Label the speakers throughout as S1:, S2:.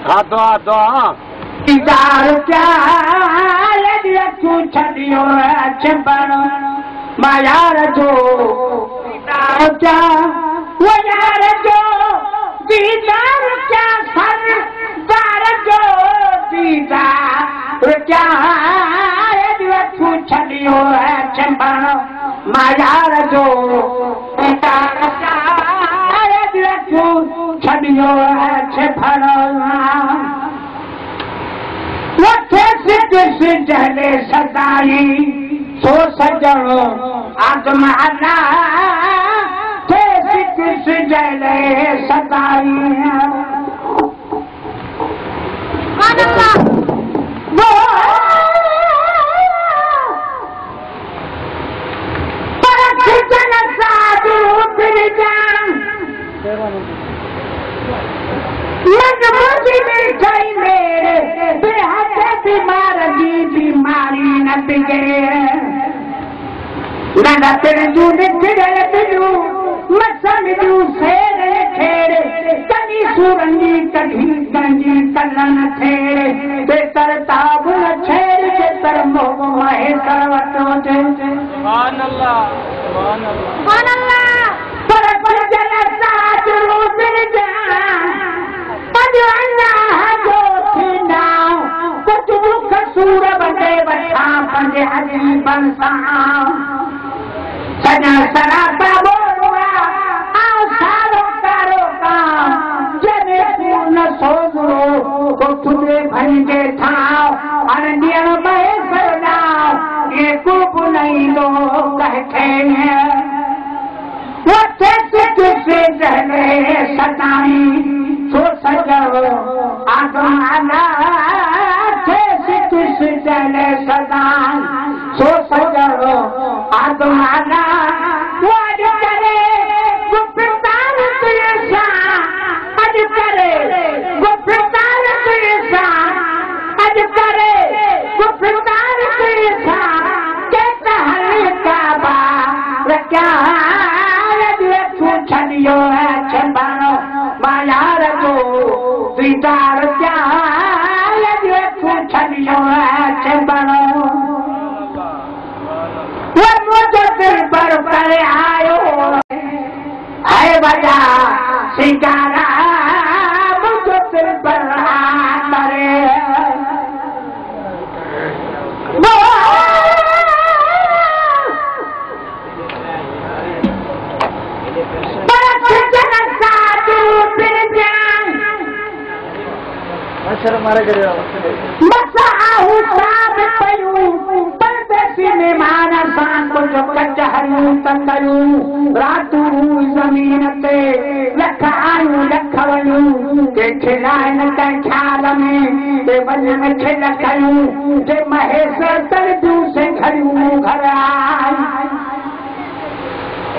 S1: आदो
S2: दीदार क्या तू छड़ियो चिंबण मायार जो दीदार क्या वो यार जो दीदार क्या सरदार जो दीदार क्या तू छड़ियो चिंबण मायार जो दीदार क्या तू छड़ियो चिंबण जहले सदाई सो सजणो आदम अला थे सिक जहले सदाई वो परख जन साधु फिर जान मजबूरी में गई मेरे बेहद बीमार की बीमारी न बिगे न तेरे जूने फिरे बिजू मसन जू सेरे ठेरे कनी सुरंगी कभी गंजी कलन ठेरे बेतर ताब न छेरे बेतर मोह महे सर्वतो जे सुभान अल्लाह पर जन साथ रूप जा कसूर बंदे बठा पंजे हजी बनसा सजा सराता बोलवा आओ सारो कारो काम जने पूर्ण सोजो को तुझे भंजे ठाओ अननियन में सरदाओ ये कुब नहीं लो कहते हैं वो कैसे तुझसे जहले सताई सो सजो आदम अला जले सदान सो सजो आदम अला वाज करे गुप्तार तुझसा अज करे गुप्तार तुझसा अज करे गुप्तार तुझसा के कहल काबा रख्या तू छड़ियो है छंबानो मायार जो दीदार क्या छड़ियो बनो वो मुझे दिल पर आयो है बजा सिंगारा मुझे दिल पर करे
S1: मारे करे
S2: मसाहु साब पयू परदेसी में माना सान को जो कचहरू तंगरू रातू जमीन ते लखायू लखवयू के खिलाइन के ख्याल में ते बन में खिलकयू जे महेश तरजू से खयू घर आई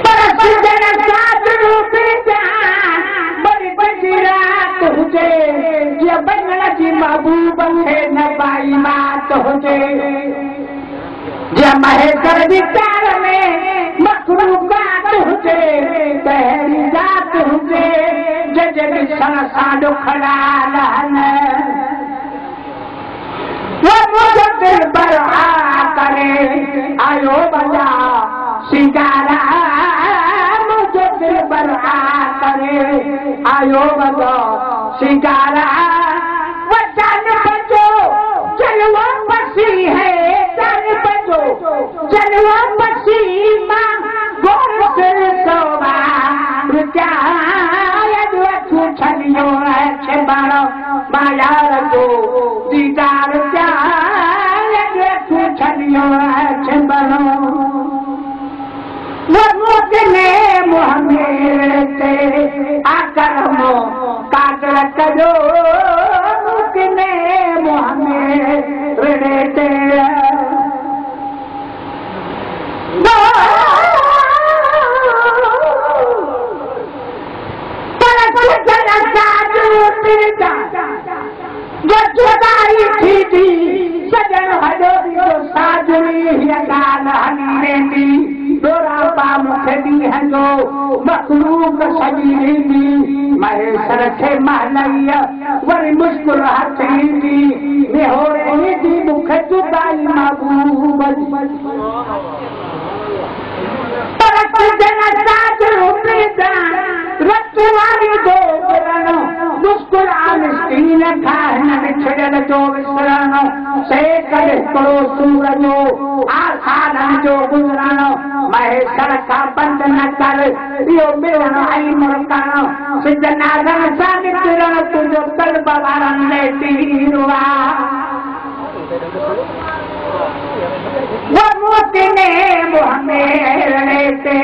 S2: परस जन साथ रूप जान बड़ी बड़ी रात हुजे ये बंगला जी महबूब है न बाई बात हुजे ये महेश्वर विचार में मखलूकात हुजे पहली जात हुजे जज विषण साडो खड़ा लहन वो मुझे दिल पर आ करे आयो बजा सिंगारा मुझे दिल पर आ करे आयो बजा सिंगारा वो जान बजो चलवा पसी है जान बजो चलवा पसी मां गोर से सोवा रुचा तू छड़ियो है छबानो मायार जो दीदार क्या तू छड़ियो है छबानो वो मुझने मोहम्मद से आकर मो कागल करो मुझने मोहम्मद रहते जो जुदाई थी सजन हजो साजुरी गाल हनी दोरा पा मुखे ॾींहं जो मखलूक सॼी ईंदी महेश्वर खे महलैया वरी मुश्किल हथ ईंदी निहोर ईंदी मुखे जुदाई महबूब परत जन साजो प्रीदान रतवारी दो गिरण मुश्किल आमिस्तीन खान विछड़ल जो विसरण से करे करो सूरजो आसानन जो गुजरण महेश्वर का बंद न कर यो मिलन आई मुरकण सिद्धनाथन सा निकिरण तुझो कल्ब वारन ले तीरवा वो मोतिने मुहम्मद ते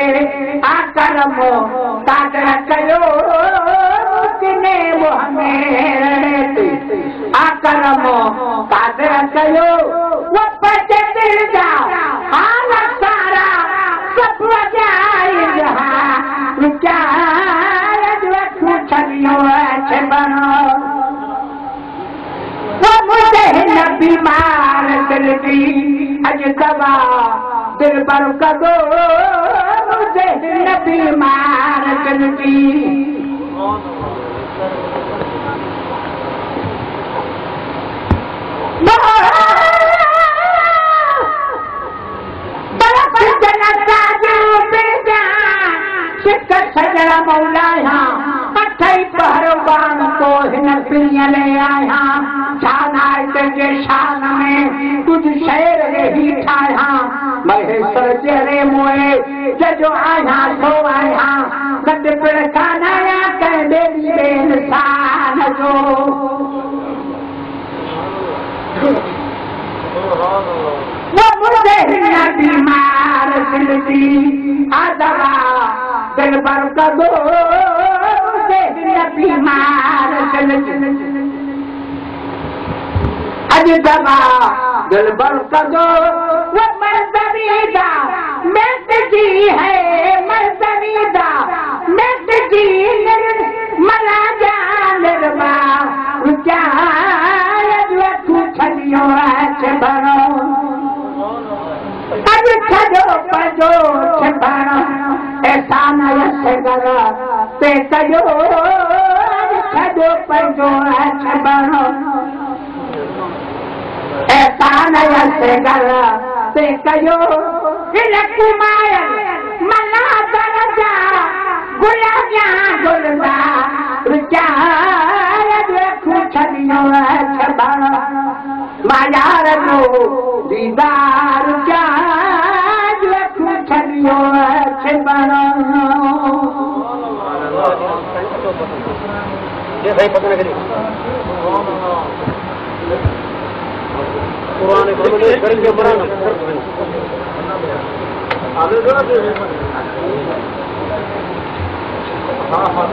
S2: आकरमो कादर कयो मोतिने मुहम्मद ते आकरमो कादर कयो वो पचे दिल जा हाल सारा सब वजाई जहा विचार जो छलियो है बनो वो मुझे नबी मार दिल दी अज दवा दिल पर कदो मुझे नबी मार दिल दी सजड़ा मौलाया अठई पहरवान को हिन पिया ले आया छानाए तुझे शान में कुछ शेर ही ठाया महेश्वर तेरे मोए जजो आया सो आया गद पिड़ खानाया कह बेरी बेनसान जो वो मुझे हिन्ना बीमार दिल दी आदवा दिल पर कदो मुझे हिन्ना बीमार दिल दी अज दवा दिल पर कदो वो मर्दरीदा मिट जी है मर्दरीदा मिट जी मला जा निर्मा क्या छलियो है बनो अज छो पजो बनो ऐसा न कर ते कजो छो पजो है बनो ऐसा न कर ते कजो कुमार मला दरजा गुलाबिया गुलदा छलियो है बनो मायार जो दीदार जाज छलियो है बनो ये सही पता नहीं पुराने करके बराबर आगे जो हां हां